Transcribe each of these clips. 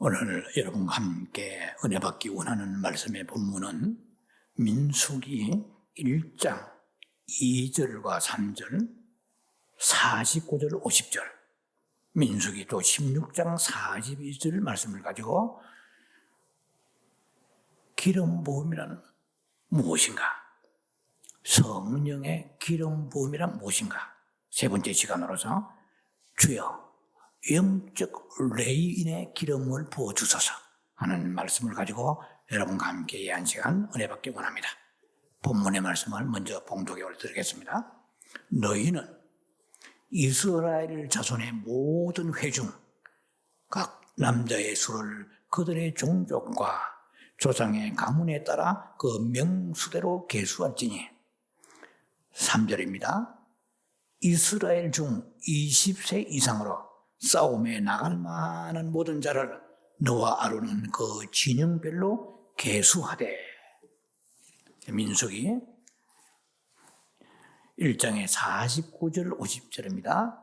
오늘 여러분과 함께 은혜 받기 원하는 말씀의 본문은 민수기 1장 2절과 3절, 49절, 50절, 민수기 또 16장 42절 말씀을 가지고 기름 부음이란 무엇인가? 성령의 기름 부음이란 무엇인가? 세 번째 시간으로서 주여 영적 레인의 기름을 부어주소서 하는 말씀을 가지고 여러분과 함께 이 한 시간 은혜 받기 원합니다. 본문의 말씀을 먼저 봉독에 올려드리겠습니다. 너희는 이스라엘 자손의 모든 회중 각 남자의 수를 그들의 종족과 조상의 가문에 따라 그 명수대로 계수할지니. 3절입니다. 이스라엘 중 20세 이상으로 싸움에 나갈 만한 모든 자를 너와 아론은 그 진영별로 계수하되. 민수기 1장의 49절 50절입니다.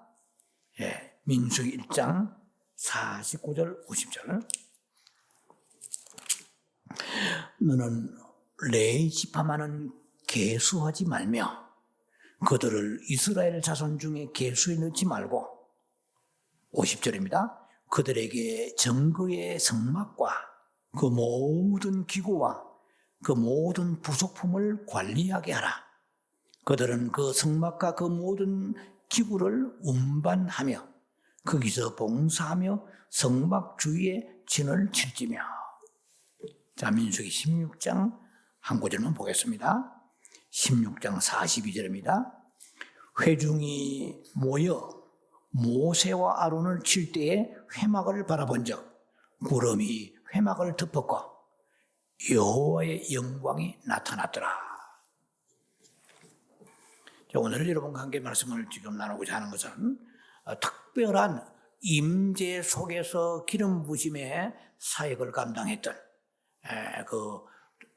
민수기 1장 49절 50절. 너는 레위 지파만은 계수하지 말며 그들을 이스라엘 자손 중에 계수에 넣지 말고. 50절입니다. 그들에게 정거의 성막과 그 모든 기구와 그 모든 부속품을 관리하게 하라. 그들은 그 성막과 그 모든 기구를 운반하며 거기서 봉사하며 성막 주위에 진을 칠지며. 자, 민수기 16장 한 구절만 보겠습니다. 16장 42절입니다. 회중이 모여 모세와 아론을 칠 때에 회막을 바라본즉 구름이 회막을 덮었고 여호와의 영광이 나타났더라. 오늘 여러분과 함께 말씀을 지금 나누고자 하는 것은 특별한 임재 속에서 기름 부심의 사역을 감당했던 그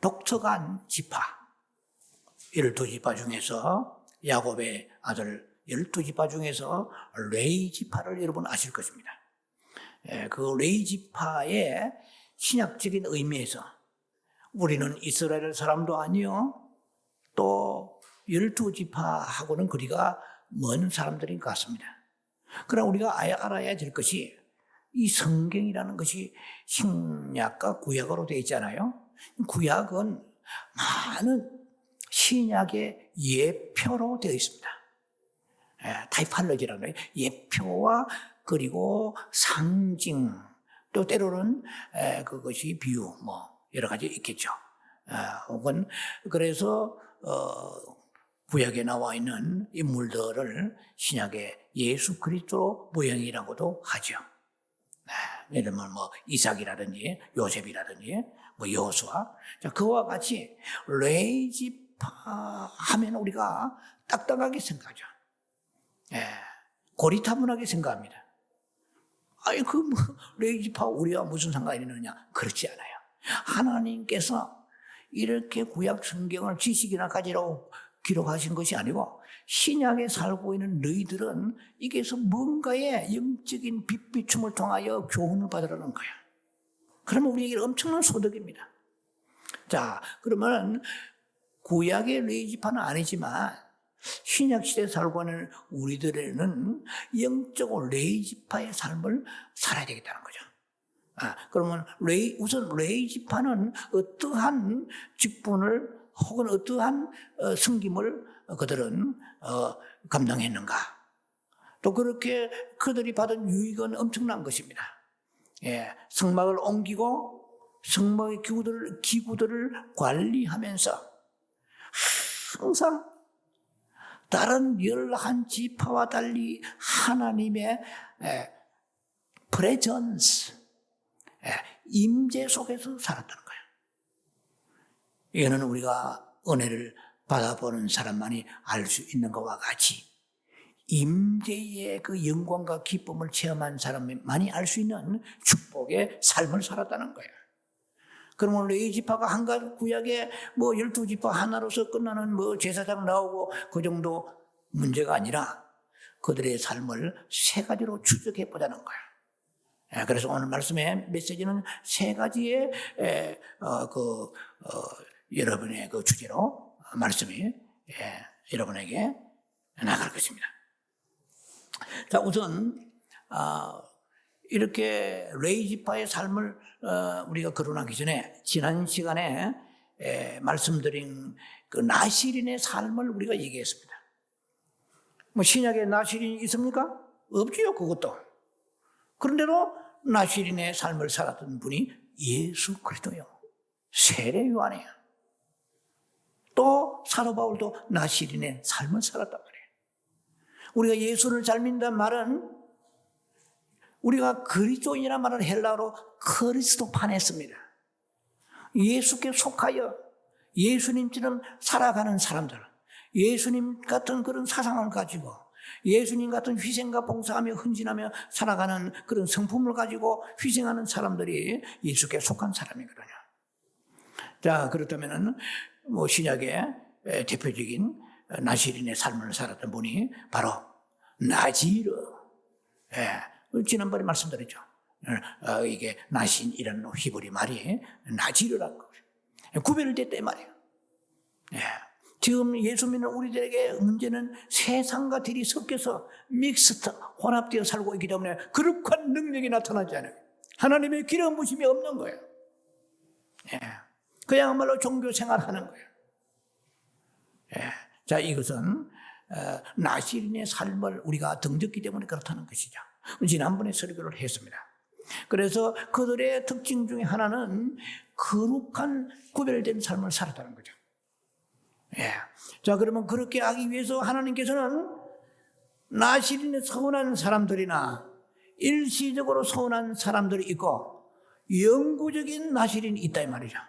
독특한 지파, 12지파 중에서 야곱의 아들 12지파 중에서 레위 지파를 여러분 아실 것입니다. 그 레위 지파의 신약적인 의미에서 우리는 이스라엘 사람도 아니요 또 12지파하고는 거리가 먼 사람들인 것 같습니다. 그러나 우리가 알아야 될 것이 이 성경이라는 것이 신약과 구약으로 되어 있잖아요. 구약은 많은 신약의 예표로 되어 있습니다. 타이팔로지라는 거예요. 예표와 그리고 상징, 또 때로는 그것이 비유, 여러 가지 있겠죠. 혹은 그래서 구약에 나와 있는 인물들을 신약의 예수 그리스도 모형이라고도 하죠. 예를 들면 이삭이라든지 요셉이라든지 여호수아. 자, 그와 같이 레위 지파 하면 우리가 딱딱하게 생각하죠. 고리타분하게 생각합니다. 아니, 레위 지파 우리와 무슨 상관이 있느냐? 그렇지 않아요. 하나님께서 이렇게 구약 성경을 지식이나 가지라고 기록하신 것이 아니고 신약에 살고 있는 너희들은 이게서 뭔가의 영적인 빛비춤을 통하여 교훈을 받으라는 거예요. 그러면 우리에게 엄청난 소득입니다. 자, 그러면 구약의 레위 지파는 아니지만 신약 시대에 살고 있는 우리들에는 영적으로 레위 지파의 삶을 살아야 되겠다는 거죠. 그러면 우선 레위 지파는 어떠한 직분을 혹은 어떠한 섬김을 그들은 감당했는가? 또 그렇게 그들이 받은 유익은 엄청난 것입니다. 성막을 옮기고 성막의 기구들을 관리하면서 항상 다른 11지파와 달리 하나님의 프레전스, 임재 속에서 살았다는 거예요. 이거는 우리가 은혜를 받아보는 사람만이 알 수 있는 것과 같이 임재의 그 영광과 기쁨을 체험한 사람만이 알 수 있는 축복의 삶을 살았다는 거예요. 그러면 레위 지파가 한가 구약에 12지파 하나로서 끝나는 제사장 나오고 그 정도 문제가 아니라 그들의 삶을 세 가지로 추적해 보자는 거예요. 그래서 오늘 말씀의 메시지는 세 가지의 여러분의 그 주제로 말씀이 여러분에게 나갈 것입니다. 자, 우선 이렇게 레위 지파의 삶을 우리가 거론하기 전에 지난 시간에 말씀드린 그 나실인의 삶을 우리가 얘기했습니다. 뭐 신약에 나실인이 있습니까? 없지요, 그것도. 그런데도 나실인의 삶을 살았던 분이 예수 그리스도요. 세례 요한이에요. 또 사도 바울도 나실인의 삶을 살았단 말이에요. 우리가 예수를 잘 믿는다는 말은 우리가 그리스도인이라는 말은 헬라어로 크리스토판 했습니다. 예수께 속하여 예수님처럼 살아가는 사람들, 예수님 같은 그런 사상을 가지고 예수님 같은 희생과 봉사하며 헌신하며 살아가는 그런 성품을 가지고 희생하는 사람들이 예수께 속한 사람이거든요. 자, 그렇다면은 뭐 신약의 대표적인 나실인의 삶을 살았던 분이 바로 나지르. 지난번에 말씀드렸죠. 이게 나신이라는 히브리 말이 나지르라고 구별됐대 말이에요. 지금 예수 믿는 우리들에게 문제는 세상과 들이 섞여서 믹스트, 혼합되어 살고 있기 때문에 거룩한 능력이 나타나지 않아요. 하나님의 기름 부심이 없는 거예요. 그야말로 종교 생활하는 거예요. 자, 이것은 나실인의 삶을 우리가 등졌기 때문에 그렇다는 것이죠. 지난번에 설교를 했습니다. 그래서 그들의 특징 중에 하나는 거룩한 구별된 삶을 살았다는 거죠. 자, 그러면 그렇게 하기 위해서 하나님께서는 나실인의 서운한 사람들이나 일시적으로 서운한 사람들이 있고 영구적인 나실인이 있다 이 말이죠.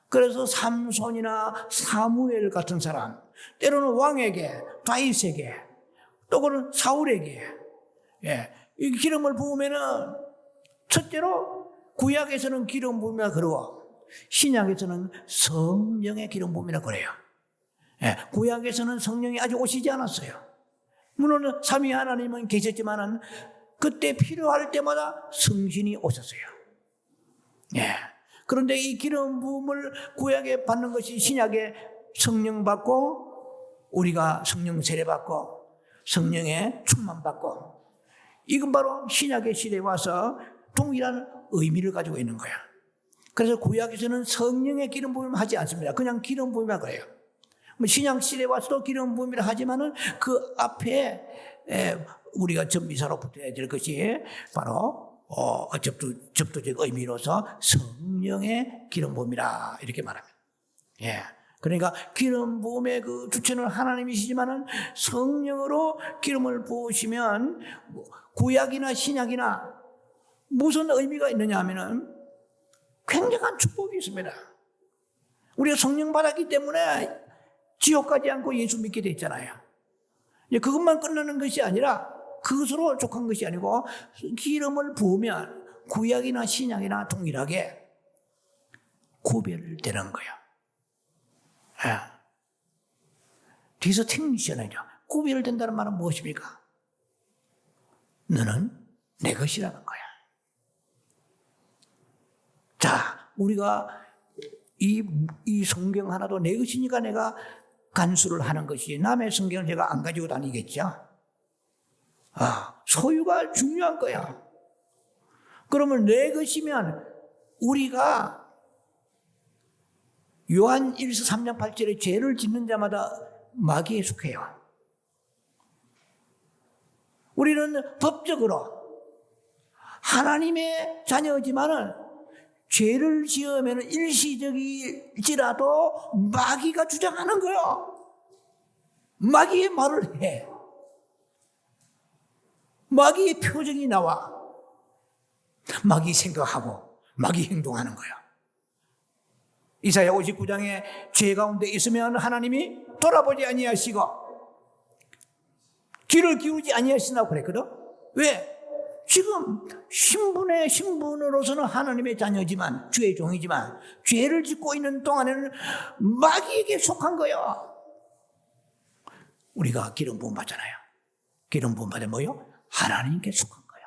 그래서 삼손이나 사무엘 같은 사람, 때로는 왕에게, 다윗에게, 또 그런 사울에게 이 기름을 부으면은 첫째로 구약에서는 기름 부음이라 그러고 신약에서는 성령의 기름 부음이라 그래요. 구약에서는 성령이 아직 오시지 않았어요. 물론 삼위 하나님은 계셨지만은 그때 필요할 때마다 성신이 오셨어요. 그런데 이 기름 부음을 구약에 받는 것이 신약에 성령 받고 우리가 성령 세례 받고 성령의 충만 받고 이건 바로 신약의 시대에 와서 동일한 의미를 가지고 있는 거야. 그래서 구약에서는 성령의 기름 부음을 하지 않습니다. 그냥 기름 부음이라 그래요. 신약 시대에 와서도 기름 부음이라 하지만은 그 앞에 우리가 전미사로 붙어야 될 것이 바로 접두적 의미로서 성령의 기름 부음이라 이렇게 말합니다. 그러니까 기름 부음의 그 주체는 하나님이시지만은 성령으로 기름을 부으시면 구약이나 신약이나 무슨 의미가 있느냐 하면은 굉장한 축복이 있습니다. 우리가 성령 받았기 때문에 지옥 가지 않고 예수 믿게 됐잖아요. 그것만 끝나는 것이 아니라 그것으로 족한 것이 아니고 기름을 부으면 구약이나 신약이나 동일하게 구별되는 거예요. 디스팅션이죠. 구별된다는 말은 무엇입니까? 너는 내 것이라는 거야. 자, 우리가 이 성경 하나도 내 것이니까 내가 간수를 하는 것이 남의 성경을 제가 안 가지고 다니겠죠. 소유가 중요한 거야. 그러면 내 것이면 우리가 요한 1서 3장 8절에 죄를 짓는 자마다 마귀에 속해요. 우리는 법적으로 하나님의 자녀지만은 죄를 지으면 일시적일지라도 마귀가 주장하는 거예요. 마귀의 말을 해. 마귀의 표정이 나와. 마귀 생각하고 마귀 행동하는 거야. 이사야 59장에 죄 가운데 있으면 하나님이 돌아보지 아니하시고 귀를 기울이지 아니하신다고 그랬거든. 왜? 지금 신분으로서는 하나님의 자녀지만 주의 종이지만 죄를 짓고 있는 동안에는 마귀에게 속한 거야. 우리가 기름 부음 받잖아요. 기름 부음 받으면 뭐요? 하나님께 속한 거야.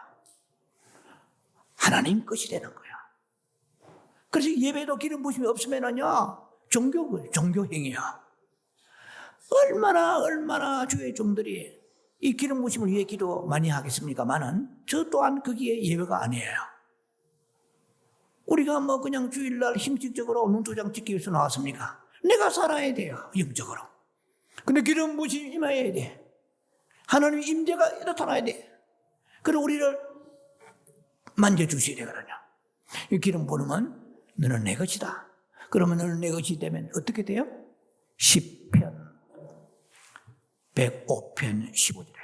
하나님 것이 되는 거야. 그래서 예배도 기름 부심이 없으면은요, 종교 행위야. 얼마나 주의 종들이 이 기름 부심을 위해 기도 많이 하겠습니까만은 저 또한 거기에 예외가 아니에요. 우리가 뭐 그냥 주일날 형식적으로 눈도장 찍기 위해서 나왔습니까? 내가 살아야 돼요, 영적으로. 근데 기름 부심이 임해야 돼. 하나님의 임재가 나타나야 돼. 그리고 우리를 만져주셔야 되거든요. 이 기름 부음은 너는 내 것이다. 그러면 너는 내 것이 되면 어떻게 돼요? 10편 105편 15절에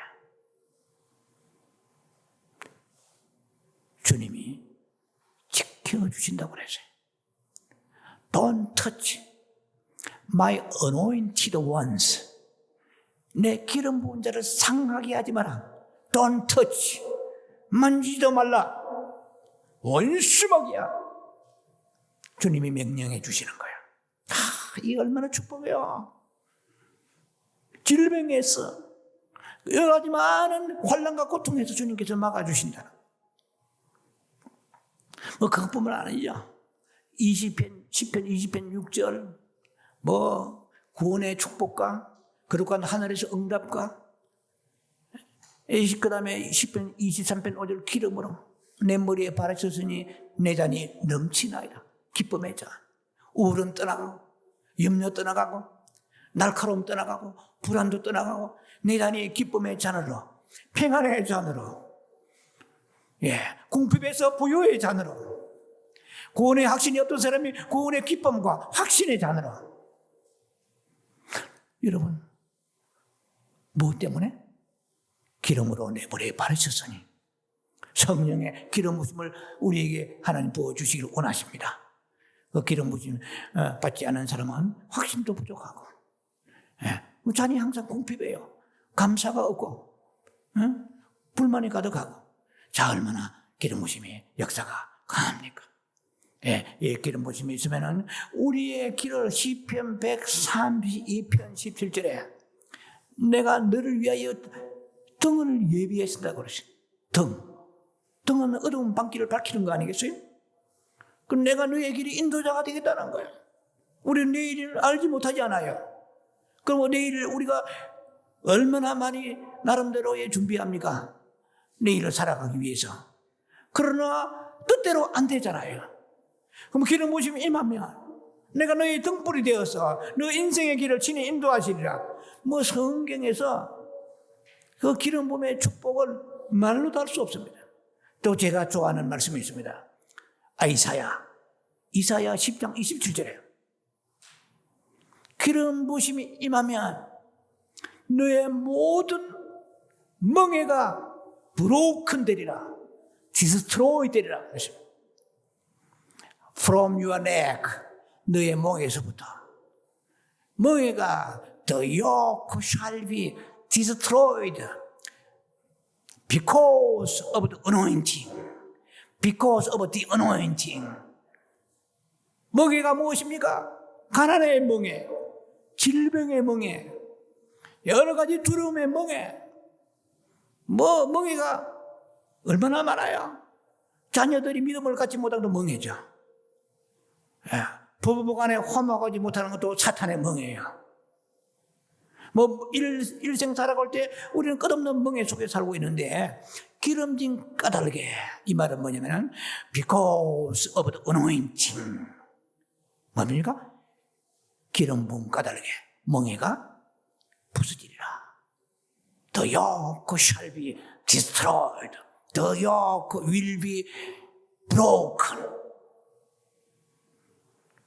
주님이 지켜주신다고 그랬어요. Don't touch my anointed ones. 내 기름 부은 자를 상하게 하지 마라. Don't touch. 만지지도 말라. 원수먹이야. 주님이 명령해 주시는 거예요. 이게 얼마나 축복이에요. 질병에서 여러 가지 많은 환난과 고통에서 주님께서 막아주신다. 뭐 그것뿐만 아니죠. 10편 20편 6절 뭐 구원의 축복과 그러고 하늘에서 응답과 그 다음에 10편 23편 5절 기름으로 내 머리에 바르셨으니 내 잔이 넘치나이다. 기쁨의 잔. 우울은 떠나가고 염려 떠나가고 날카로움 떠나가고 불안도 떠나가고 내 잔이 기쁨의 잔으로 평안의 잔으로 궁핍에서 부요의 잔으로 구원의 확신이 없던 사람이 구원의 기쁨과 확신의 잔으로. 여러분 무엇 때문에? 기름으로 내 머리에 바르셨으니 성령의 기름 부심을 우리에게 하나님 부어주시기를 원하십니다. 그 기름 부심 받지 않은 사람은 확신도 부족하고 잔이 항상 궁핍해요. 감사가 없고 불만이 가득하고. 자, 얼마나 기름 부심의 역사가 강합니까? 이 기름 부심이 있으면은 우리의 길을 시편 132편 17절에 내가 너를 위하여 등을 예비했다고 그러시죠. 등은 어두운 밤길을 밝히는 거 아니겠어요? 그럼 내가 너의 길이 인도자가 되겠다는 거예요. 우리는 내일을 알지 못하지 않아요. 그럼 내일을 우리가 얼마나 많이 나름대로의 준비합니까? 내일을 살아가기 위해서. 그러나 뜻대로 안 되잖아요. 그럼 기름 부심이 임하면 내가 너의 등불이 되어서 너 인생의 길을 친히 인도하시리라. 뭐 성경에서 그 기름 부음의 축복을 말로도 할 수 없습니다. 또 제가 좋아하는 말씀이 있습니다. 이사야 10장 27절에 기름 부심이 임하면 너의 모든 멍에가 브로큰 되리라. 디스트로이 되리라. From your neck, 너의 멍에서부터 멍에가 the yoke shall be destroyed because of the anointing. Because of the anointing. 멍에가 무엇입니까? 가난의 멍에, 질병의 멍에, 여러 가지 두려움의 멍에. 멍에가 얼마나 많아요? 자녀들이 믿음을 갖지 못하는 것도 멍해죠. 부부간에 화목하지 못하는 것도 사탄의 멍해예요. 일생 살아갈 때 우리는 끝없는 멍해 속에 살고 있는데 기름진 까닭에 이 말은 뭐냐면 because of the anointing. 뭡니까? 기름 부은 까닭에 멍해가 부서지리라. The yoke shall be destroyed. The yoke will be broken.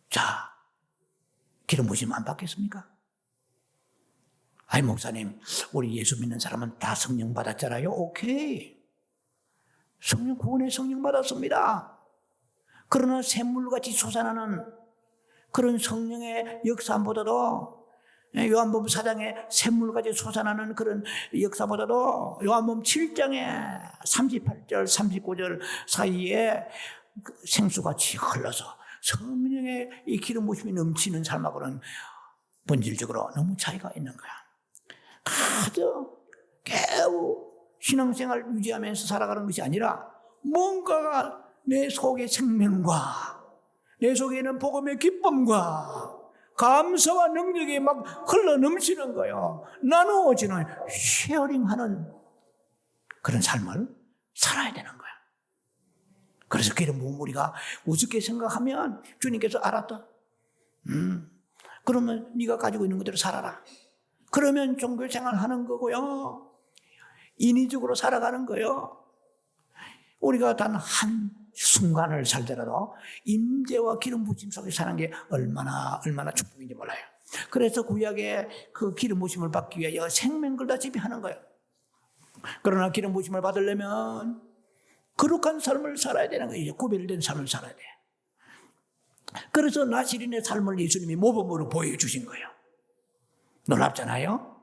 자, 기름 부심 안 받겠습니까? 아이 목사님, 우리 예수 믿는 사람은 다 성령 받았잖아요. 오케이. 성령 구원의 성령 받았습니다. 그러나 샘물같이 솟아나는 그런 성령의 역사보다도 요한복음 4장에 샘물같이 솟아나는 그런 역사보다도 요한복음 7장에 38절 39절 사이에 생수같이 흘러서 성령의 이 기름 부심이 넘치는 삶하고는 본질적으로 너무 차이가 있는 거야. 아주 겨우 신앙생활 유지하면서 살아가는 것이 아니라 뭔가가 내 속에 생명과 내 속에는 복음의 기쁨과 감사와 능력이 막 흘러 넘치는 거예요. 나누어지는 쉐어링하는 그런 삶을 살아야 되는 거야. 그래서 기름 부음 우리가 우습게 생각하면 주님께서 알았다. 그러면 네가 가지고 있는 그대로 살아라. 그러면 종교생활 하는 거고요. 인위적으로 살아가는 거예요. 우리가 단 한 순간을 살더라도 임재와 기름 부심 속에 사는 게 얼마나 축복인지 몰라요. 그래서 구약의 그 기름 부심을 받기 위하여 생명을 다 지배하는 거예요. 그러나 기름 부심을 받으려면 거룩한 삶을 살아야 되는 거예요. 구별된 삶을 살아야 돼. 그래서 나시린의 삶을 예수님이 모범으로 보여주신 거예요. 놀랍잖아요.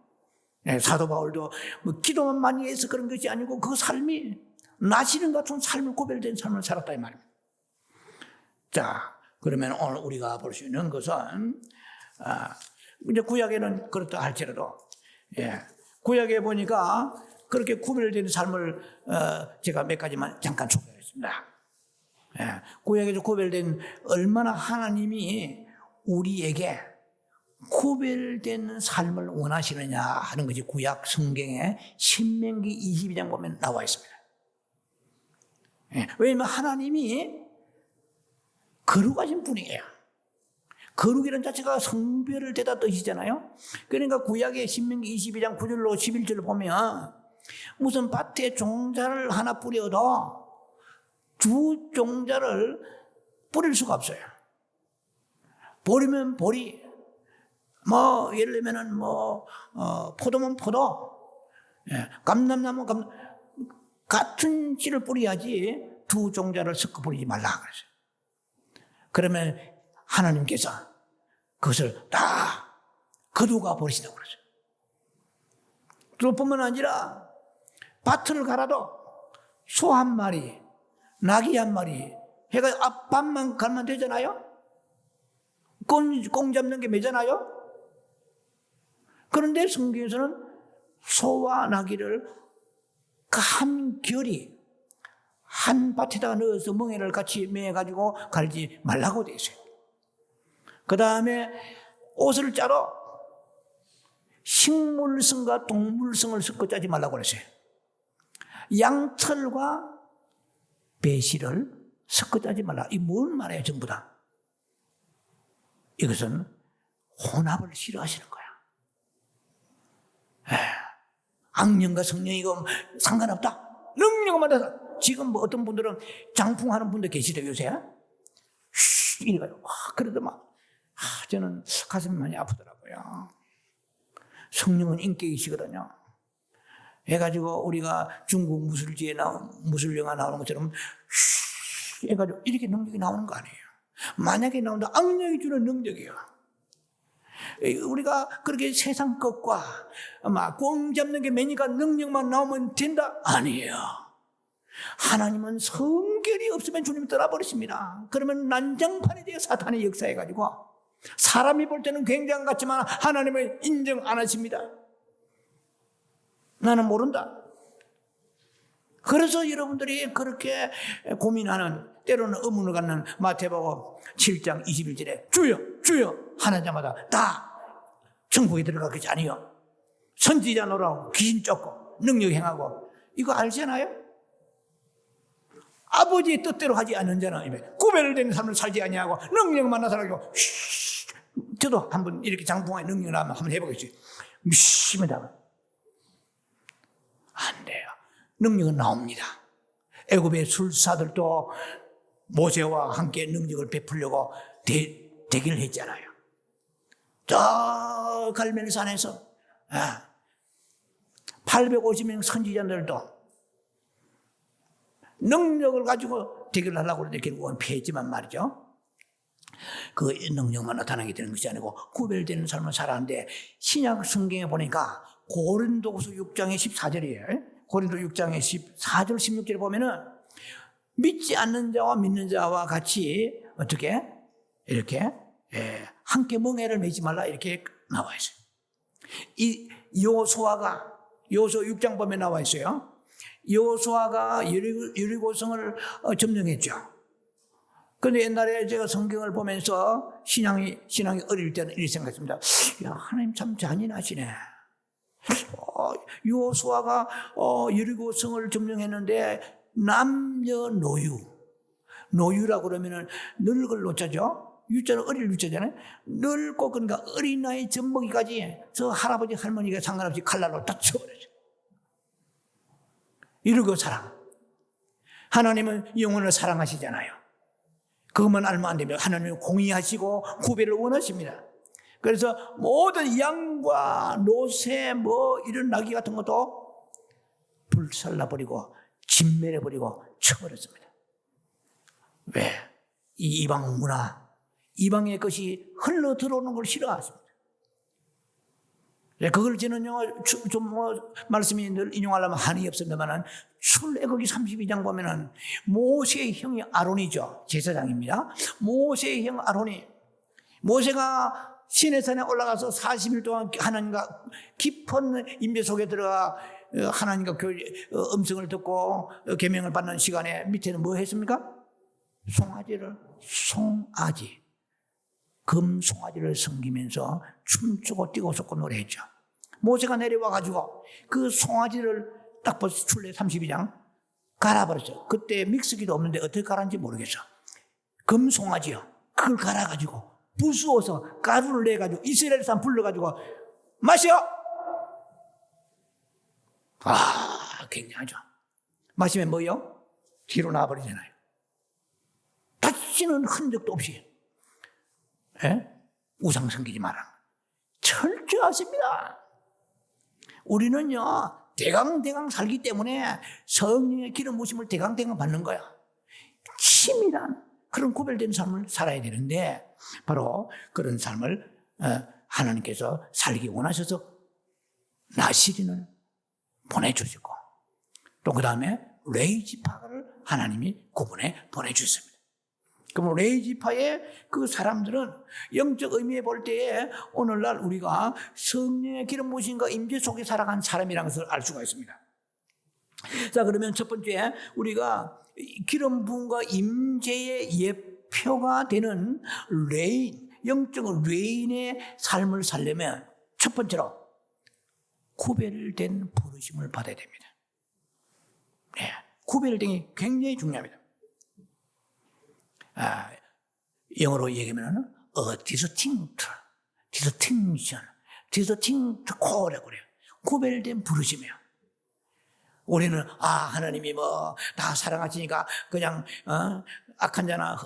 네, 사도 바울도 뭐 기도만 많이 해서 그런 것이 아니고 그 삶이 나시린 같은 삶을 구별된 삶을 살았다 이 말입니다. 자, 그러면 오늘 우리가 볼 수 있는 것은 이제 구약에는 그렇다 할지라도 구약에 보니까 그렇게 구별된 삶을 제가 몇 가지만 잠깐 소개하겠습니다. 구약에서 구별된 얼마나 하나님이 우리에게 구별된 삶을 원하시느냐 하는 것이 구약 성경에 신명기 22장 보면 나와 있습니다. 왜냐하면 하나님이 거룩하신 분이에요. 거룩이라는 자체가 성별을 대다 뜻이잖아요. 그러니까 구약의 신명기 22장 9절로 11절을 보면 무슨 밭에 종자를 하나 뿌려도 두 종자를 뿌릴 수가 없어요. 보리면 보리, 뭐 예를 들면은 포도면 포도, 감람나무 감람, 같은 씨를 뿌려야지 두 종자를 섞어 뿌리지 말라 그랬어요. 그러면 하나님께서 그것을 다 거두가 버리시다고 그랬어요. 그뿐만 아니라 밭을 갈아도 소 한 마리, 낙이 한 마리 해가 앞밭만 가면 되잖아요. 꽁 잡는 게 매잖아요. 그런데 성경에서는 소와 나귀를 한 결이 한 밭에다가 넣어서 멍에를 같이 매가지고 갈지 말라고 되어 있어요. 그 다음에 옷을 짜러 식물성과 동물성을 섞어 짜지 말라고 그랬어요. 양털과 배실을 섞어 짜지 말라. 이 뭔 말이에요 전부 다. 이것은 혼합을 싫어하시는 거야. 악령과 성령이 이거 상관없다. 능력을 받아서 지금 뭐 어떤 분들은 장풍하는 분들 계시대요 요새. 이래가지고 그래도 저는 가슴이 많이 아프더라고요. 성령은 인격이시거든요. 해가지고 우리가 중국 무술 영화 나오는 것처럼 해가지고 이렇게 능력이 나오는 거 아니에요. 만약에 나온다 악령이 주는 능력이에요. 우리가 그렇게 세상 것과 꽁 잡는 게 매니까 능력만 나오면 된다? 아니에요. 하나님은 성결이 없으면 주님이 떠나버리십니다. 그러면 난장판에 대해 사탄이 역사해가지고 사람이 볼 때는 굉장한 것 같지만 하나님은 인정 안 하십니다. 나는 모른다. 그래서 여러분들이 그렇게 고민하는 때로는 의문을 갖는 마태복음 7장 21절에 주여 주여 하는 자마다 다 천국에 들어가겠지 아니요. 선지자 노라고 귀신 쫓고 능력 행하고 이거 알잖아요. 아버지의 뜻대로 하지 않는 자는 구별된 삶을 살지 아니하고 능력만 나타나고 저도 한번 이렇게 장풍에 능력 나면 한번 해보겠어요. 미심하다. 안 돼요. 능력은 나옵니다. 애굽의 술사들도 모세와 함께 능력을 베풀려고 대기를 했잖아요. 저 갈멜산에서 850명 선지자들도 능력을 가지고 대결을 하려고 그러는데 결국은 패했지만 말이죠. 그 능력만 나타나게 되는 것이 아니고 구별되는 삶을 살았는데 신약 성경에 보니까 고린도후서 6장의 14절이에요. 고린도 6장의 14절 16절에 보면은 믿지 않는 자와 믿는 자와 같이 어떻게 이렇게 함께 멍에를 매지 말라 이렇게 나와 있어요. 이 여호수아가 여호수아 6장 보면 나와 있어요. 여호수아가 여리고성을 점령했죠. 그런데 옛날에 제가 성경을 보면서 신앙이 어릴 때는 이렇게 생각했습니다. 야, 하나님 참 잔인하시네. 여호수아가 여리고 성을 점령했는데 남녀 노유라고 그러면은 늙을 노자죠. 유자는 어릴 유자잖아요. 늙고 그러니까 어린 나이 젖먹이까지 저 할아버지 할머니가 상관없이 칼날로 딱 쳐버려요. 이러고 사랑. 하나님은 영혼을 사랑하시잖아요. 그것만 알면 안 됩니다. 하나님은 공의하시고 구별을 원하십니다. 그래서 모든 양과 노새 이런 나귀 같은 것도 불살라버리고 진멸해버리고 쳐버렸습니다. 왜? 이 이방 문화, 이방의 것이 흘러 들어오는 걸 싫어하십니다. 그걸 저는요, 말씀이 늘 인용하려면 한이 없습니다만, 출애굽기 32장 보면은, 모세의 형이 아론이죠. 제사장입니다. 모세의 형 아론이, 모세가 시내산에 올라가서 40일 동안 하나님과 깊은 임재 속에 들어가 하나님과 음성을 듣고 계명을 받는 시간에 밑에는 뭐 했습니까? 송아지. 금송아지를 섬기면서 춤추고 뛰고 섰고 노래했죠. 모세가 내려와가지고 그 송아지를 딱 벌써 출애 32장 갈아버렸죠. 그때 믹스기도 없는데 어떻게 갈았는지 모르겠어. 금송아지요. 그걸 갈아가지고 부수어서 가루를 내가지고 이스라엘 사람 불러가지고 마셔! 굉장하죠. 마시면 뭐요? 뒤로 나와버리잖아요. 다시는 흔적도 없이. 우상 섬기지 마라. 철저하십니다. 우리는요, 대강대강 살기 때문에 성령의 기름 부으심을 대강대강 받는 거야. 치밀한 그런 구별된 삶을 살아야 되는데, 바로 그런 삶을 하나님께서 살기 원하셔서 나시린을 보내주시고, 또 그 다음에 레이지파를 하나님이 구분해 보내주셨습니다. 그럼 레이지파의 그 사람들은 영적 의미에 볼 때에 오늘날 우리가 성령의 기름 부으심과 임재 속에 살아간 사람이라는 것을 알 수가 있습니다. 자, 그러면 첫 번째 우리가 기름 부음과 임재의 예표가 되는 레인, 영적 레인의 삶을 살려면 첫 번째로 구별된 부르심을 받아야 됩니다. 네, 구별됨이 굉장히 중요합니다. 영어로 얘기하면 distinct call이라고 그래요. 구별된 부르심이에요. 우리는 하나님이 다 사랑하시니까 그냥 악한 자나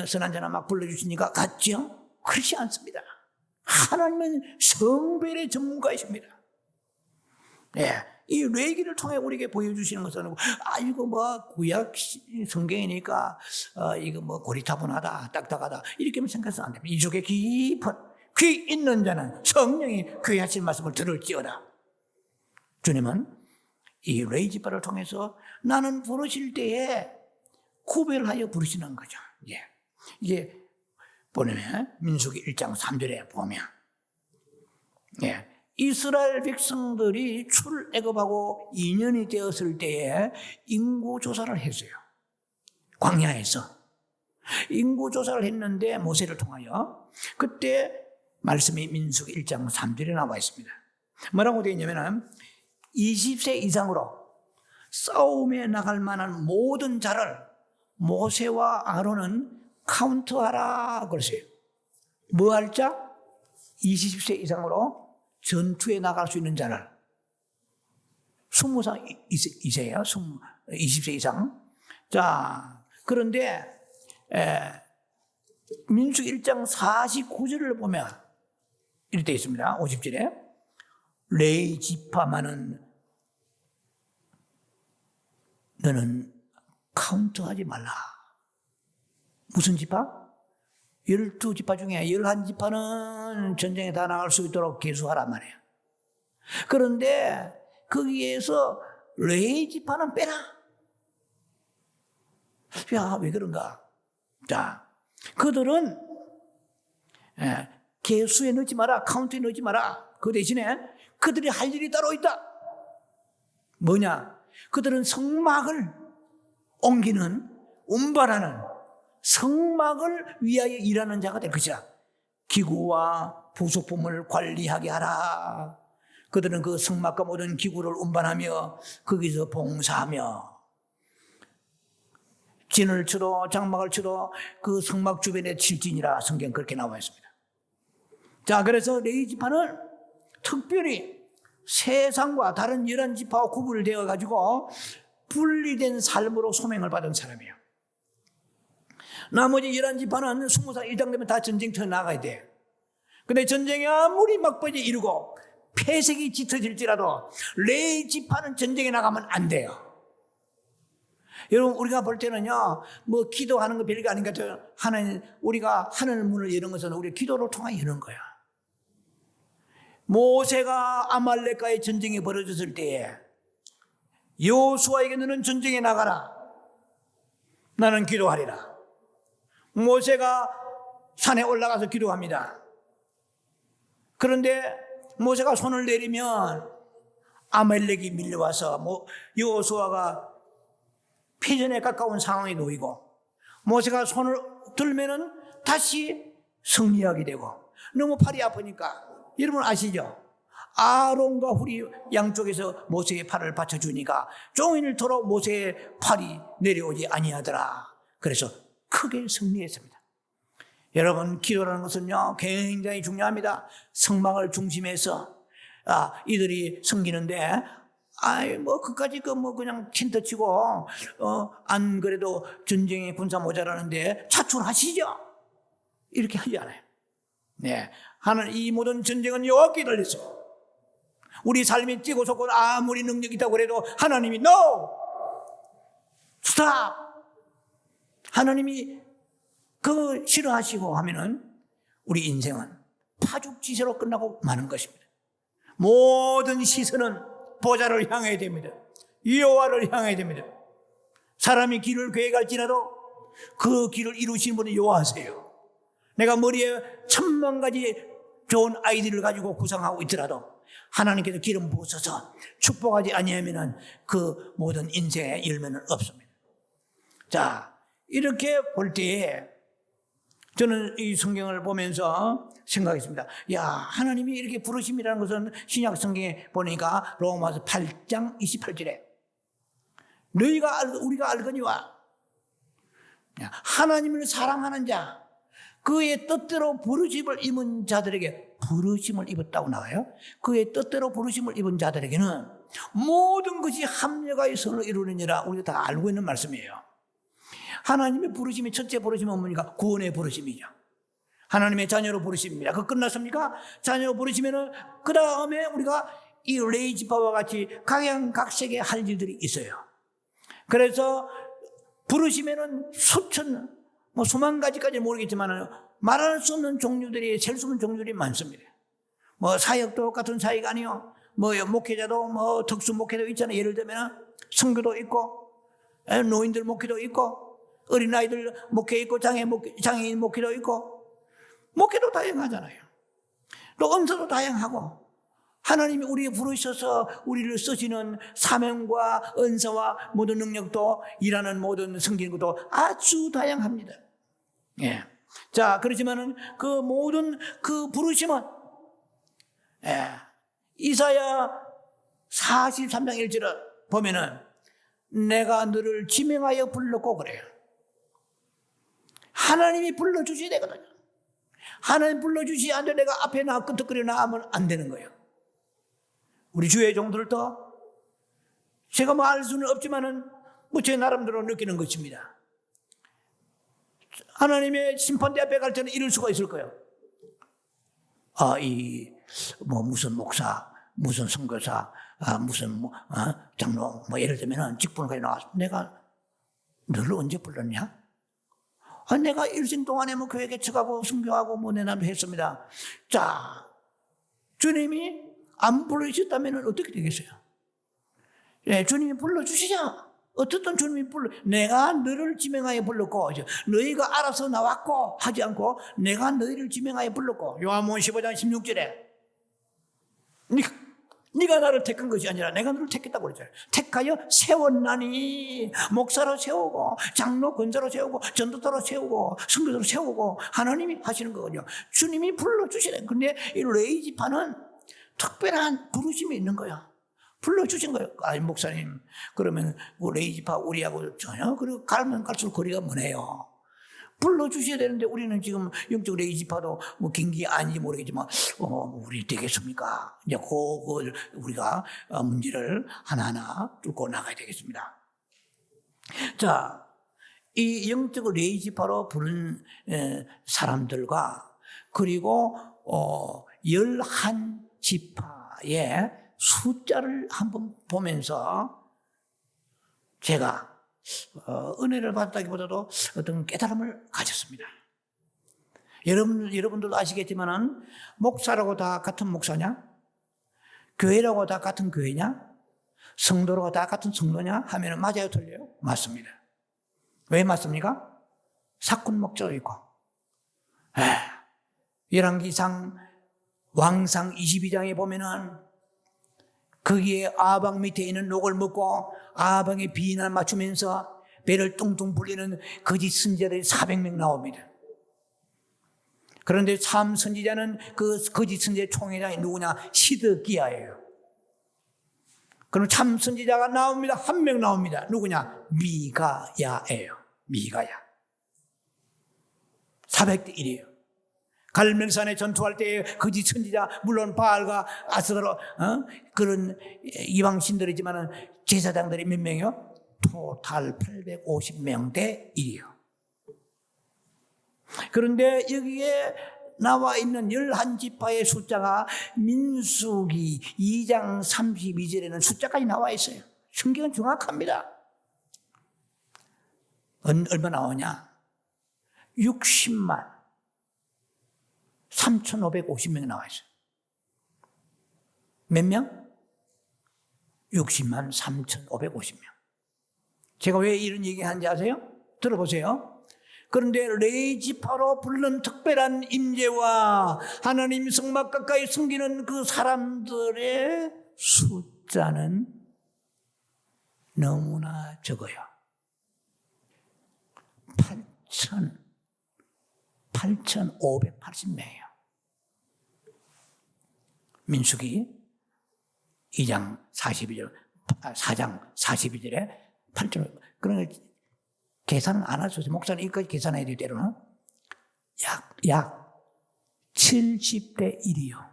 선한 자나 막 불러주시니까 같죠? 그렇지 않습니다. 하나님은 성별의 전문가이십니다. 네. 이 레기를 통해 우리에게 보여주시는 것은 이거 구약 성경이니까 이거 고리타분하다, 딱딱하다 이렇게만 생각해서 안 됩니다. 이 속에 깊은 귀 있는 자는 성령이 귀하신 말씀을 들을지어다. 주님은 이 레이지파를 통해서 나는 부르실 때에 구별하여 부르시는 거죠. 이게 보면 민수기 1장 3절에 보면 이스라엘 백성들이 출애굽하고 2년이 되었을 때에 인구조사를 했어요. 광야에서 인구조사를 했는데 모세를 통하여 그때 말씀이 민수기 1장 3절에 나와 있습니다. 뭐라고 되어 있냐면 20세 이상으로 싸움에 나갈 만한 모든 자를 모세와 아론은 카운트하라 그러세요. 뭐 할 자? 20세 이상으로 전투에 나갈 수 있는 자를 20세예요. 20세 이상. 자, 그런데 민수기 1장 49절을 보면 이렇게 되어 있습니다. 50절에 레이 지파만은 너는 카운트하지 말라. 무슨 지파? 12지파 중에 11지파는 전쟁에 다 나갈 수 있도록 계수하란 말이에요. 그런데 거기에서 레이 지파는 빼라. 야, 왜 그런가? 자, 그들은 계수에 넣지 마라, 카운트에 넣지 마라. 그 대신에 그들이 할 일이 따로 있다. 뭐냐? 그들은 성막을 옮기는, 운반하는 성막을 위하여 일하는 자가 될 것이라. 기구와 부속품을 관리하게 하라. 그들은 그 성막과 모든 기구를 운반하며 거기서 봉사하며 진을 치러 장막을 치러 그 성막 주변에 칠진이라 성경 그렇게 나와 있습니다. 자, 그래서 레위 지파는 특별히 세상과 다른 11지파와 구분되어 가지고 분리된 삶으로 소명을 받은 사람이에요. 나머지 11지파는 20살 이상 되면 다 전쟁터에 나가야 돼. 근데 전쟁이 아무리 막바지 이루고 폐색이 짙어질지라도 레위 지파는 전쟁에 나가면 안 돼요. 여러분, 우리가 볼 때는요, 뭐 기도하는 거 별거 아닌 것 같아요. 하나님, 우리가 하늘 문을 여는 것은 우리 기도로 통해 여는 거야. 모세가 아말렉과의 전쟁이 벌어졌을 때에 여호수아에게 너는 전쟁에 나가라. 나는 기도하리라. 모세가 산에 올라가서 기도합니다. 그런데 모세가 손을 내리면 아말렉이 밀려와서 여호수아가 패전에 가까운 상황에 놓이고, 모세가 손을 들면은 다시 승리하게 되고, 너무 팔이 아프니까 여러분 아시죠? 아론과 훌이 양쪽에서 모세의 팔을 받쳐주니까 종일토록 모세의 팔이 내려오지 아니하더라. 그래서 크게 승리했습니다. 여러분, 기도라는 것은요 굉장히 중요합니다. 성막을 중심해서 이들이 섬기는데, 그까지 그냥 텐트 치고, 안 그래도 전쟁에 군사 모자라는데 차출하시죠? 이렇게 하지 않아요. 네. 하는 이 모든 전쟁은 여호와께 달렸어. 우리 삶이 찌고 솟고 아무리 능력이 있다고 그래도 하나님이 No! Stop! 하나님이 그거 싫어하시고 하면은 우리 인생은 파죽지세로 끝나고 마는 것입니다. 모든 시선은 보좌를 향해야 됩니다. 여호와를 향해야 됩니다. 사람이 길을 계획할지라도 그 길을 이루시는 분은 여호와세요. 내가 머리에 10,000가지 좋은 아이디어를 가지고 구상하고 있더라도 하나님께서 기름 부으셔서 축복하지 아니하면 그 모든 인생의 열매는 없습니다. 자, 이렇게 볼 때에 저는 이 성경을 보면서 생각했습니다. 야, 하나님이 이렇게 부르심이라는 것은 신약 성경에 보니까 로마서 8장 28절에 우리가 알거니와 하나님을 사랑하는 자, 그의 뜻대로 부르심을 입은 자들에게, 부르심을 입었다고 나와요. 그의 뜻대로 부르심을 입은 자들에게는 모든 것이 합력하여 선을 이루느니라. 우리가 다 알고 있는 말씀이에요. 하나님의 부르심이 첫째 부르심은 뭡니까? 구원의 부르심이죠. 하나님의 자녀로 부르심입니다. 그거 끝났습니까? 자녀로 부르시면은 그 다음에 우리가 이 레위 지파와 같이 각양각색의 할 일들이 있어요. 그래서 부르시면은 수만 가지까지는 모르겠지만 말할 수 없는 종류들이, 셀 수 없는 종류들이 많습니다. 사역도 같은 사역 아니요. 목회자도 특수 목회도 있잖아요. 예를 들면 선교도 있고, 노인들 목회도 있고, 어린아이들 목회 있고, 장애인 목회도 있고, 목회도 다양하잖아요. 또 은사도 다양하고, 하나님이 우리에 부르셔서 우리를 쓰시는 사명과 은사와 모든 능력도, 일하는 모든 섬기는 것도 아주 다양합니다. 예. 자, 그렇지만은 그 모든 그 부르심은, 이사야 43장 1절을 보면은 내가 너를 지명하여 불렀고 그래요. 하나님이 불러주셔야 되거든요. 하나님 불러주시지 않는데 내가 앞에 끄떡거려 나가면 안 되는 거예요. 우리 주의 종들도 제가 알 수는 없지만은 제 나름대로 느끼는 것입니다. 하나님의 심판대 앞에 갈 때는 이럴 수가 있을 거예요. 무슨 목사, 무슨 선교사, 무슨 장로, 예를 들면 직분까지 나와서 내가 너를 언제 불렀냐? 내가 일생 동안에 교회 개척하고 선교하고 내 남도 했습니다. 자, 주님이 안 불러주셨다면 어떻게 되겠어요? 주님이 불러주시자. 어떻든 주님이 내가 너를 지명하여 불렀고, 너희가 알아서 나왔고 하지 않고 내가 너희를 지명하여 불렀고, 요한복음 15장 16절에 네가 나를 택한 것이 아니라 내가 너를 택했다고 그랬잖아요. 택하여 세웠나니, 목사로 세우고 장로 권사로 세우고 전도자로 세우고 선교사로 세우고 하나님이 하시는 거거든요. 주님이 불러주시네. 근데 이 레위 지파는 특별한 부르심이 있는 거야. 불러주신 거예요. 아니 목사님, 그러면 레위 지파 우리하고 전혀 그리고 가면 갈수록 거리가 머네요. 불러주셔야 되는데 우리는 지금 영적 레위 지파도 뭐 긴기 아닌지 모르겠지만 우리 되겠습니까? 이제 그걸 우리가 문제를 하나하나 뚫고 나가야 되겠습니다. 자, 이 영적 레위 지파로 부른 사람들과 그리고 11지파의 숫자를 한번 보면서 제가 은혜를 받았다기보다도 어떤 깨달음을 가졌습니다. 여러분들도 아시겠지만은 목사라고 다 같은 목사냐? 교회라고 다 같은 교회냐? 성도라고 다 같은 성도냐? 하면은 맞아요, 틀려요? 맞습니다. 왜 맞습니까? 사건 목적이 있고. 열왕기상 왕상 22장에 보면은 거기에 아방 밑에 있는 녹을 먹고 아방의 비난을 맞추면서 배를 뚱뚱 불리는 거짓 선지자들이 400명 나옵니다. 그런데 참 선지자는 그 거짓 선지자의 총회장이 누구냐? 시드기야예요. 그럼 참 선지자가 나옵니다. 한 명 나옵니다. 누구냐? 미가야예요. 미가야. 400대 1이에요. 갈멜산에 전투할 때 거짓 선지자, 물론 바알과 아스가로 그런 이방신들이지만 제사장들이 몇 명이요? 토탈 850명 대 1이요. 그런데 여기에 나와 있는 11지파의 숫자가 민수기 2장 32절에는 숫자까지 나와 있어요. 성경은 정확합니다. 얼마 나오냐? 60만 3,550명이 나와 있어요. 몇 명? 60만 3,550명. 제가 왜 이런 얘기 하는지 아세요? 들어보세요. 그런데 레위 지파로 부른 특별한 임재와 하나님 성막 가까이 숨기는 그 사람들의 숫자는 너무나 적어요. 8,580명이에요. 민수기 2장 42절, 4장 42절에 8천. 그러니까 계산은 안 하셔서 목사는 이까지 계산해야 될 때로는 약 70대 1이요.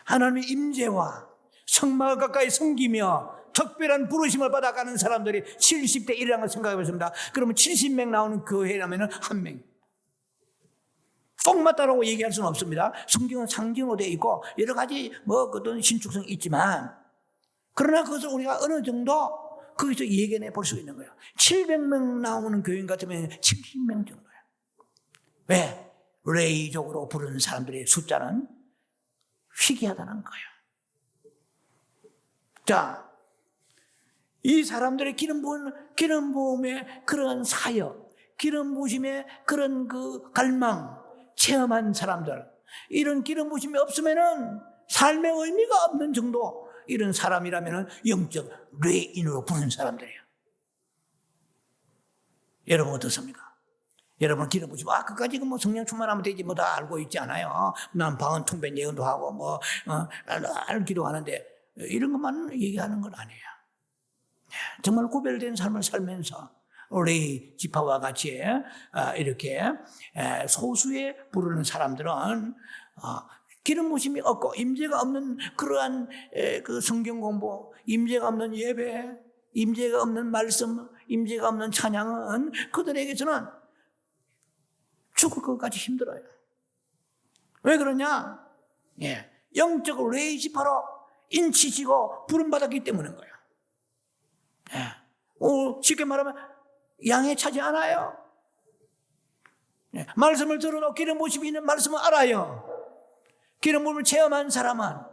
하나님의 임재와 성막을 가까이 섬기며 특별한 부르심을 받아가는 사람들이 70대 1이라는 걸 생각해 보겠습니다. 그러면 70명 나오는 교회라면 한 명. 꼭 맞다라고 얘기할 수는 없습니다. 성경은 상징으로 되어 있고 여러 가지 어떤 신축성이 있지만, 그러나 그것을 우리가 어느 정도 거기서 예견해 볼 수 있는 거예요. 700명 나오는 교인 같으면 70명 정도예요. 왜? 레위족으로 부르는 사람들의 숫자는 희귀하다는 거예요. 자, 이 사람들의 기름 부음의 그런 사역, 기름 부으심의 그런 그 갈망, 체험한 사람들, 이런 기름 부으심이 없으면은 삶의 의미가 없는 정도, 이런 사람이라면은 영적 레인으로 부르는 사람들이에요. 여러분 어떻습니까? 여러분 기름 부으시면 그까지 뭐 성령 충만하면 되지 뭐 다 알고 있지 않아요? 난 방언 통변 예언도 하고 기도하는데 이런 것만 얘기하는 건 아니에요. 정말 구별된 삶을 살면서 레위 지파와 같이 이렇게 소수에 부르는 사람들은 기름 부으심이 없고 임재가 없는 그러한 그 성경 공부, 임재가 없는 예배, 임재가 없는 말씀, 임재가 없는 찬양은 그들에게서는 죽을 것까지 힘들어요. 왜 그러냐? 영적 레위 지파로 인치시고 부름받았기 때문인 거예요. 쉽게 말하면 양에 차지 않아요. 말씀을 들어도 기름 부으심이 있는 말씀을 알아요. 기름 부음을 체험한 사람은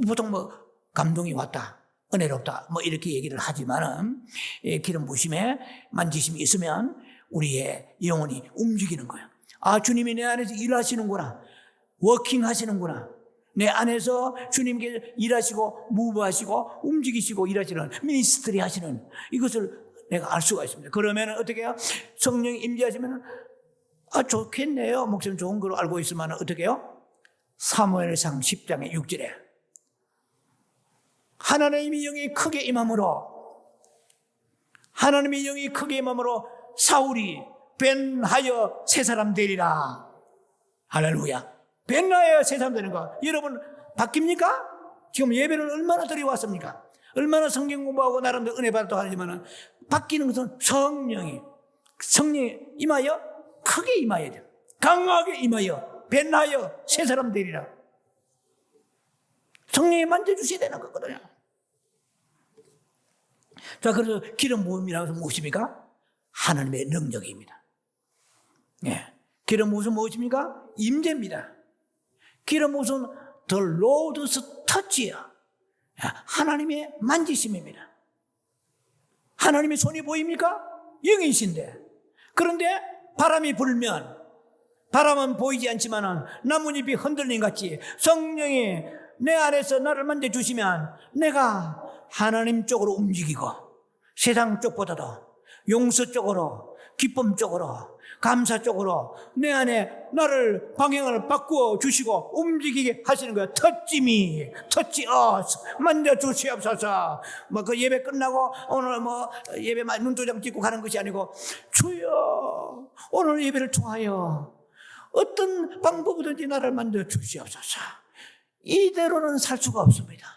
보통 감동이 왔다, 은혜롭다 이렇게 얘기를 하지만은 기름 부으심에 만지심이 있으면 우리의 영혼이 움직이는 거예요. 아, 주님이 내 안에서 일하시는구나. 워킹 하시는구나. 내 안에서 주님께서 일하시고 무브하시고 움직이시고 일하시는 미니스트리 하시는 이것을 내가 알 수가 있습니다. 그러면 어떻게 해요? 성령이 임재하시면 아, 좋겠네요. 목사님 좋은 걸로 알고 있으면 어떻게 해요? 사무엘상 10장의 6절에 하나님의 영이 크게 임함으로 사울이 벤하여 새 사람 되리라. 할렐루야. 벤하여 새 사람 되는 거 여러분 바뀝니까? 지금 예배를 얼마나 드려왔습니까? 얼마나 성경 공부하고 나름대로 은혜 받았다고 하지만 바뀌는 것은 성령이 임하여 크게 임하여야 돼요. 강하게 임하여 벤하여 새 사람 되리라. 성령이 만져주셔야 되는 거거든요. 자, 그래서 기름 부음이라는 것은 무엇입니까? 하나님의 능력입니다. 예. 기름 부음은 무엇입니까? 임재입니다. 기름 부음은 The Lord's touch야. 하나님의 만지심입니다. 하나님의 손이 보입니까? 영이신데. 그런데 바람이 불면 바람은 보이지 않지만 나뭇잎이 흔들림 같이 성령이 내 안에서 나를 만져주시면 내가 하나님 쪽으로 움직이고 세상 쪽보다도 용서 쪽으로, 기쁨 쪽으로, 감사 쪽으로 내 안에 나를 방향을 바꾸어 주시고 움직이게 하시는 거예요. 터치 us 만져주시옵소서. 그 예배 끝나고 오늘 예배 눈도장 찍고 가는 것이 아니고 주여 오늘 예배를 통하여 어떤 방법이든지 나를 만져주시옵소서. 이대로는 살 수가 없습니다.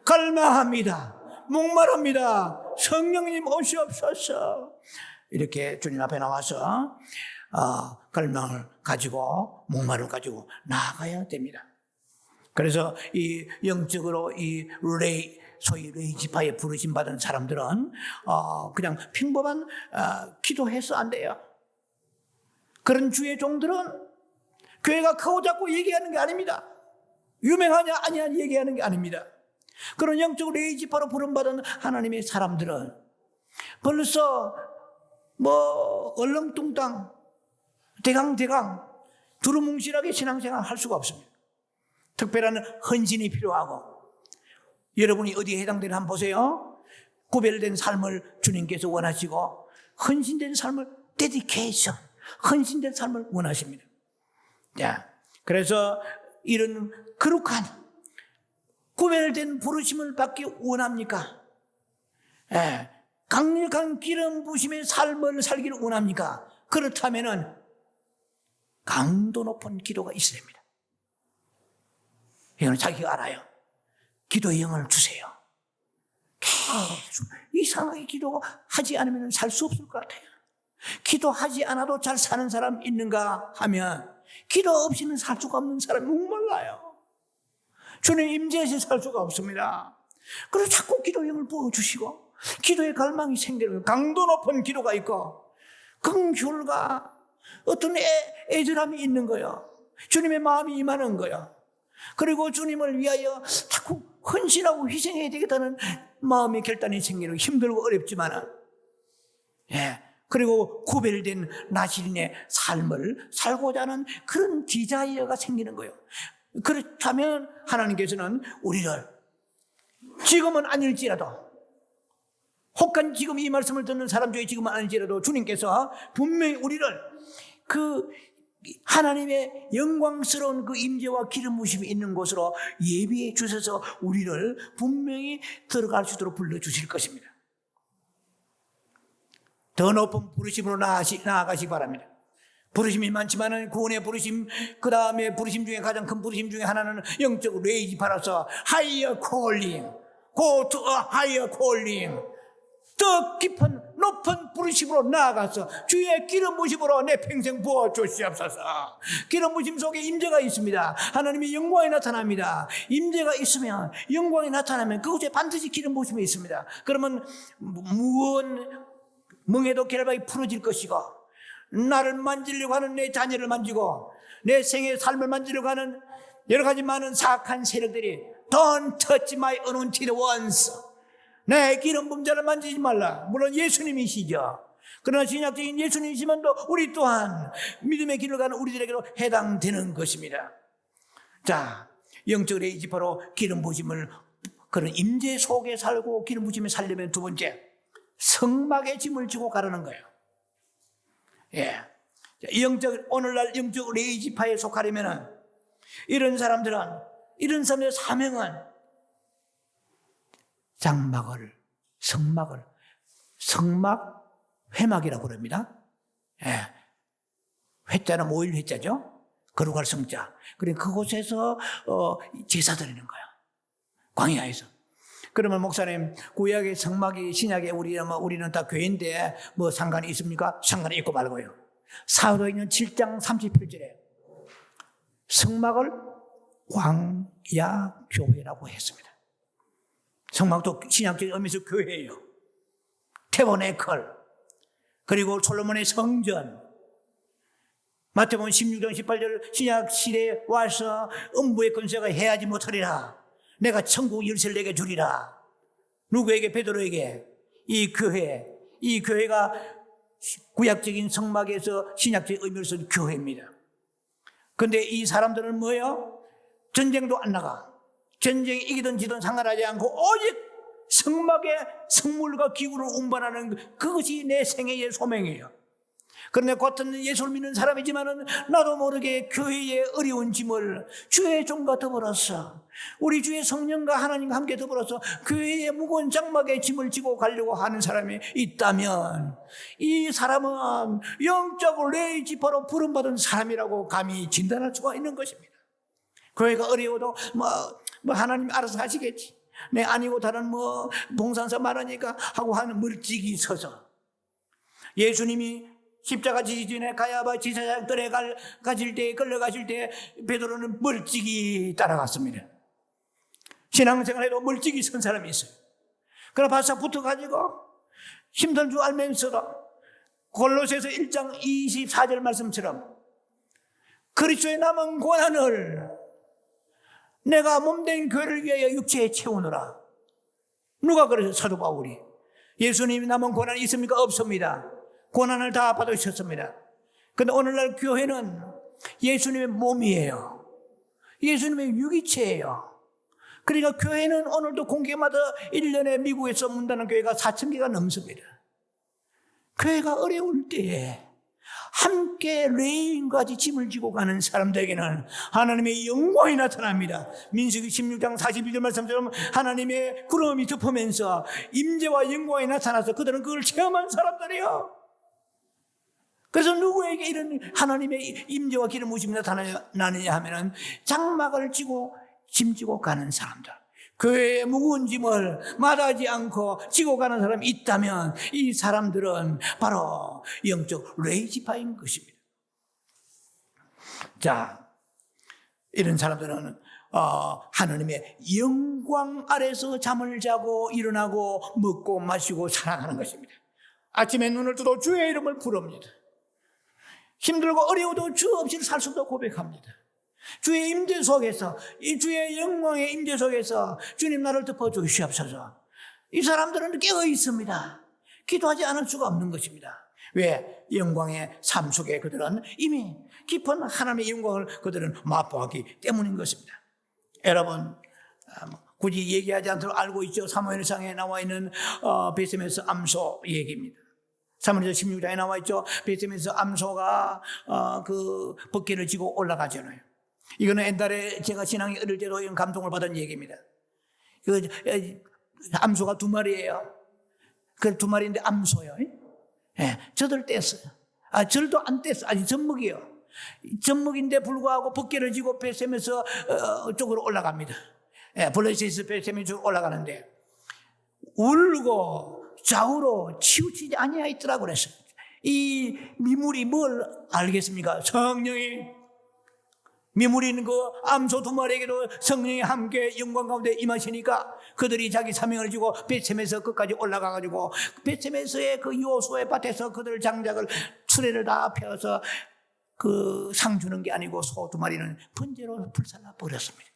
갈망합니다. 목마릅니다. 성령님 오시옵소서. 이렇게 주님 앞에 나와서 갈망을 가지고 목마름을 가지고 나아가야 됩니다. 그래서 이 영적으로 소위 레이 지파에 부르심 받은 사람들은 그냥 평범한 기도해서 안 돼요. 그런 주의 종들은 교회가 크고 작고 얘기하는 게 아닙니다. 유명하냐 아니냐 얘기하는 게 아닙니다. 그런 영적으로 레이 지파로 부름받은 하나님의 사람들은 벌써 얼렁뚱땅 대강 두루뭉실하게 신앙생활 할 수가 없습니다. 특별한 헌신이 필요하고 여러분이 어디에 해당되는 한번 보세요. 구별된 삶을 주님께서 원하시고 헌신된 삶을 데디케이션 헌신된 삶을 원하십니다. 자, 그래서 이런 거룩한 구별된 부르심을 받기 원합니까? 강력한 기름 부심의 삶을 살기를 원합니까? 그렇다면 강도 높은 기도가 있어야 됩니다. 이건 자기가 알아요. 기도의 영을 주세요. 계속 이상하게 기도하지 않으면 살 수 없을 것 같아요. 기도하지 않아도 잘 사는 사람 있는가 하면 기도 없이는 살 수가 없는 사람이 목말라요. 주님 임재하시 살 수가 없습니다. 그래서 자꾸 기도의 영을 부어주시고 기도의 갈망이 생기는 강도 높은 기도가 있고 긍휼과 어떤 애절함이 있는 거예요. 주님의 마음이 임하는 거예요. 그리고 주님을 위하여 자꾸 헌신하고 희생해야 되겠다는 마음의 결단이 생기는 힘들고 어렵지만 그리고 구별된 나시린의 삶을 살고자 하는 그런 디자이어가 생기는 거예요. 그렇다면 하나님께서는 우리를 지금은 아닐지라도 혹한 지금 이 말씀을 듣는 사람 중에 지금은 아닐지라도 주님께서 분명히 우리를 그 하나님의 영광스러운 그 임재와 기름 부심이 있는 곳으로 예비해 주셔서 우리를 분명히 들어갈 수 있도록 불러주실 것입니다. 더 높은 부르심으로 나아가시기 바랍니다. 부르심이 많지만은 구원의 부르심, 그 다음에 부르심 중에 가장 큰 부르심 중에 하나는 영적 레이지 팔아서 higher calling, go to a higher calling. 더 깊은 높은 부르심으로 나아가서 주의 기름 부심으로 내 평생 부어 주시옵소서. 기름 부심 속에 임재가 있습니다. 하나님의 영광이 나타납니다. 임재가 있으면 영광이 나타나면 그곳에 반드시 기름 부심이 있습니다. 그러면 무언 멍에도 결박이 풀어질 것이고 나를 만지려고 하는 내 자녀를 만지고 내 생의 삶을 만지려고 하는 여러 가지 많은 사악한 세력들이 Don't touch my anointed ones. 내 기름 붐자를 만지지 말라. 물론 예수님이시죠. 그러나 신약적인 예수님이시면 또 우리 또한 믿음의 길을 가는 우리들에게도 해당되는 것입니다. 자, 영적 레이지파로 기름 부심을 그런 임재 속에 살고 기름 부심에 살려면 두 번째, 성막의 짐을 지고 가라는 거예요. 예. 오늘날 영적 레이지파에 속하려면 이런 사람들의 사명은 성막 회막이라고 그럽니다. 예. 회자는 모일 회자죠. 거룩할 성자. 그러니까 그곳에서 제사 드리는 거예요. 광야에서. 그러면 목사님, 구약의 성막이 신약에 우리는 다 교회인데 뭐 상관이 있습니까? 상관이 있고 말고요. 사도행전 7장 38절에 성막을 광야교회라고 했습니다. 성막도 신약적인 의미에서 교회예요. 태보네컬, 그리고 솔로몬의 성전. 마태복음 16장 18절, 신약 시대에 와서 음부의 권세가 해하지 못하리라. 내가 천국 열쇠를 내게 주리라. 누구에게? 베드로에게. 이 교회가 구약적인 성막에서 신약적인 의미로서 교회입니다. 그런데 이 사람들은 뭐예요? 전쟁도 안 나가. 전쟁이 이기든 지든 상관하지 않고 오직 성막의 성물과 기구를 운반하는 그것이 내 생애의 소명이에요. 그런데 같은 예수를 믿는 사람이지만은 나도 모르게 교회의 어려운 짐을 주의 종과 더불어서 우리 주의 성령과 하나님과 함께 더불어서 교회의 무거운 장막의 짐을 지고 가려고 하는 사람이 있다면 이 사람은 영적 레이지파로 부름받은 사람이라고 감히 진단할 수가 있는 것입니다. 교회가 어려워도 뭐 하나님 알아서 하시겠지. 내 아니고 다른 봉산사 말하니까 하고 하는 멀찍이 서서 예수님이 십자가 지기 전에 가야바 지사장 뜰에 끌려가실 때 베드로는 멀찍이 따라갔습니다. 신앙생활에도 멀찍이 선 사람이 있어요. 그러나 바싹 붙어가지고 힘든 줄 알면서도 골로새서 1장 24절 말씀처럼 그리스도의 남은 고난을 내가 몸된 교회를 위하여 육체에 채우노라. 누가 그래서? 사도 바울이. 예수님이 남은 고난이 있습니까? 없습니다. 고난을 다 받으셨습니다. 그런데 오늘날 교회는 예수님의 몸이에요. 예수님의 유기체예요. 그러니까 교회는 오늘도 공개마다 1년에 미국에서 문다는 교회가 4,000개가 넘습니다. 교회가 어려울 때에 함께 레인과 같이 짐을 지고 가는 사람들에게는 하나님의 영광이 나타납니다. 민수기 16장 42절 말씀처럼 하나님의 구름이 덮으면서 임재와 영광이 나타나서 그들은 그걸 체험한 사람들이에요. 그래서 누구에게 이런 하나님의 임재와 기름 부심이 나타나느냐 하면은 장막을 지고 짐지고 가는 사람들, 교회의 무거운 짐을 마다하지 않고 지고 가는 사람이 있다면 이 사람들은 바로 영적 레이지파인 것입니다. 자, 이런 사람들은 하나님의 영광 아래서 잠을 자고 일어나고 먹고 마시고 살아가는 것입니다. 아침에 눈을 뜨도 주의 이름을 부릅니다. 힘들고 어려워도 주 없이 살 수도 고백합니다. 주의 임재 속에서, 이 주의 영광의 임재 속에서 주님 나를 덮어주시옵소서. 이 사람들은 깨어 있습니다. 기도하지 않을 수가 없는 것입니다. 왜? 영광의 삶 속에 그들은 이미 깊은 하나님의 영광을 그들은 맛보았기 때문인 것입니다. 여러분, 굳이 얘기하지 않도록 알고 있죠. 사무엘상에 나와 있는 베세메스 암소 얘기입니다. 사무엘상 16장에 나와 있죠. 베세메스 암소가 그 벗개를 지고 올라가잖아요. 이거는 옛날에 제가 신앙이 어릴 때도 이런 감동을 받은 얘기입니다. 그 암소가 2마리예요. 그 2마리인데 암소요. 예, 젖을 뗐어요. 절도 안 뗐어. 아직 젖먹이요. 젖먹인데 불구하고 벗개를 지고 베세메스 쪽으로 올라갑니다. 예, 블레시스 베세메스 올라가는데 울고 좌우로 치우치지 아니하였더라고 그랬어요. 이 미물이 뭘 알겠습니까? 성령이 미물이 있는 그 암소 2마리에게도 성령이 함께 영광 가운데 임하시니까 그들이 자기 사명을 지고 베세메스 끝까지 올라가가지고 베세메스의 그 요소의 밭에서 그들 장작을 수레를 다 펴서 그 상 주는 게 아니고 소 2마리는 번제로 불살라 버렸습니다.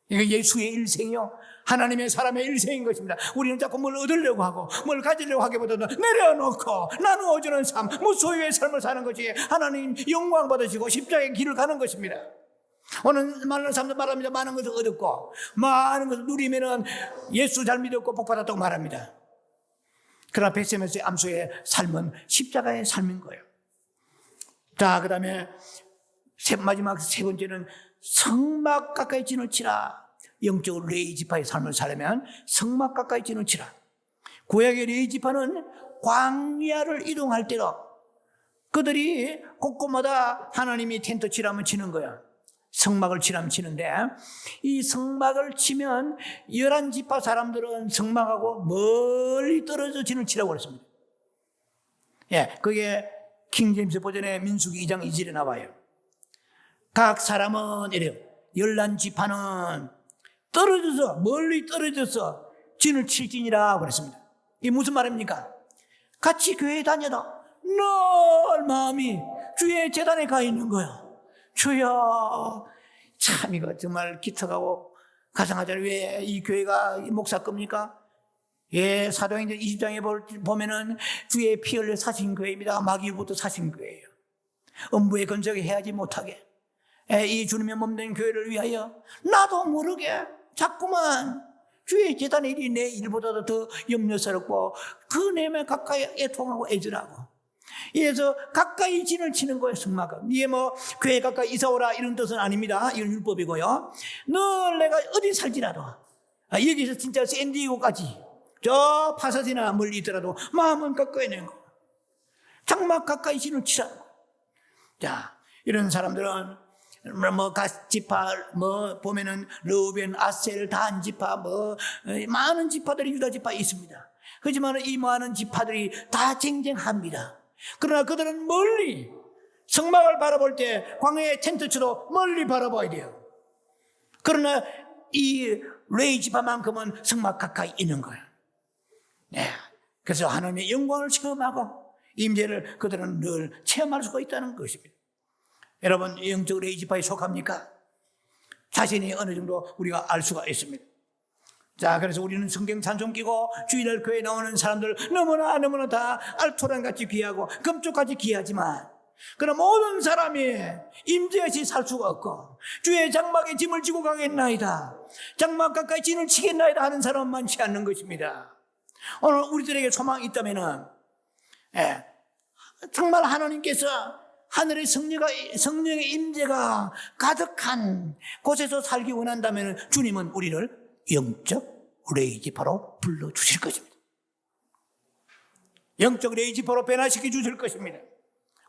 이게 예수의 일생이요, 하나님의 사람의 일생인 것입니다. 우리는 자꾸 뭘 얻으려고 하고 뭘 가지려고 하기보다는 내려놓고 나누어주는 삶, 무소유의 삶을 사는 것이 하나님 영광 받으시고 십자가의 길을 가는 것입니다. 오늘 많은 사람들 말합니다. 많은 것을 얻었고 많은 것을 누리면은 예수 잘 믿었고 복 받았다고 말합니다. 그러나 벳세메스의 암소의 삶은 십자가의 삶인 거예요. 자, 그 다음에 마지막 세 번째는 성막 가까이 진을 치라. 영적으로 레위 지파의 삶을 살려면 성막 가까이 진을 치라. 구약의 레위 지파는 광야를 이동할 때로 그들이 곳곳마다 하나님이 텐트 치라면 치는 거야. 성막을 치라면 치는데, 이 성막을 치면 11지파 사람들은 성막하고 멀리 떨어져 진을 치라고 그랬습니다. 예, 그게 킹제임스 버전의 민수기 2장 2절에 나와요. 각 사람은 이래요. 11지파는 떨어져서, 멀리 떨어져서 진을 칠지니라 그랬습니다. 이게 무슨 말입니까? 같이 교회에 다녀도 늘 마음이 주의 재단에 가 있는 거예요. 주여, 참 이거 정말 기특하고 가상하잖아요. 왜 이 교회가 목사 겁니까? 예, 사도행전 20장에 보면은 주의 피 흘려 사신 교회입니다. 마귀부터 사신 교회예요. 음부의 건적에 해하지 못하게, 이 주님의 몸된 교회를 위하여 나도 모르게 자꾸만 주의 재단의 일이 내 일보다도 더 염려스럽고 그 내면 가까이 애통하고 애절하고, 그래서 가까이 진을 치는 거예요. 성막은 이게 뭐 교회 가까이 이사오라 이런 뜻은 아닙니다. 이건 율법이고요. 늘 내가 어디 살지라도, 여기서 진짜 샌디에고까지 저 파사디나 멀리 있더라도 마음은 가까이 내는 거. 장막 가까이 진을 치라. 자, 이런 사람들은 뭐 지파 뭐 보면은 르우벤, 아셀, 단 지파 뭐 많은 지파들이 유다 지파에 있습니다. 하지만 이 많은 지파들이 다 쟁쟁합니다. 그러나 그들은 멀리 성막을 바라볼 때 광야의 텐트처럼 멀리 바라봐야 돼요. 그러나 이 레위 지파만큼은 성막 가까이 있는 거예요. 네. 그래서 하나님의 영광을 체험하고 임재를 그들은 늘 체험할 수가 있다는 것입니다. 여러분, 영적 레위 지파에 속합니까? 자신이 어느 정도 우리가 알 수가 있습니다. 자, 그래서 우리는 성경 찬송 끼고 주일날 교회에 나오는 사람들 너무나 다 알토란같이 귀하고 금쪽같이 귀하지만, 그럼 모든 사람이 임재 없이 살 수가 없고 주의 장막에 짐을 지고 가겠나이다, 장막 가까이 진을 치겠나이다 하는 사람은 많지 않는 것입니다. 오늘 우리들에게 소망이 있다면은, 정말 하나님께서 하늘의 성령의 임재가 가득한 곳에서 살기 원한다면 주님은 우리를 영적 레위 지파로 불러주실 것입니다. 영적 레위 지파로 변화시켜 주실 것입니다.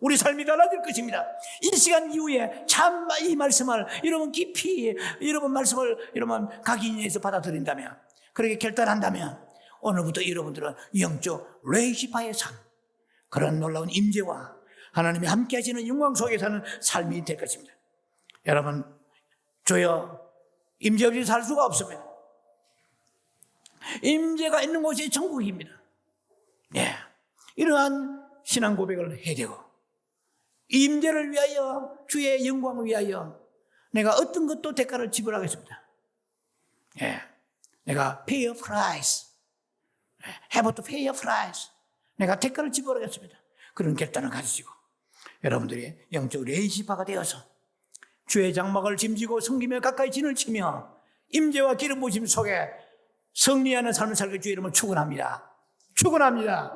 우리 삶이 달라질 것입니다. 이 시간 이후에 참 이 말씀을 여러분 깊이, 여러분 말씀을 여러분 각인해서 받아들인다면, 그렇게 결단한다면 오늘부터 여러분들은 영적 레위 지파의 삶, 그런 놀라운 임재와 하나님이 함께 하시는 영광 속에 사는 삶이 될 것입니다. 여러분, 주여, 임재 없이 살 수가 없습니다. 임재가 있는 곳이 천국입니다. 예, 이러한 신앙 고백을 해야 되고, 임재를 위하여, 주의 영광을 위하여 내가 어떤 것도 대가를 지불하겠습니다. 예, 내가 pay a price, have to pay a price, 내가 대가를 지불하겠습니다. 그런 결단을 가지시고 여러분들이 영적 레위 지파가 되어서 주의 장막을 짐지고 섬기며 가까이 진을 치며 임재와 기름 부으심 속에 승리하는 삶을 살게 주의 이름을 축원합니다. 축원합니다.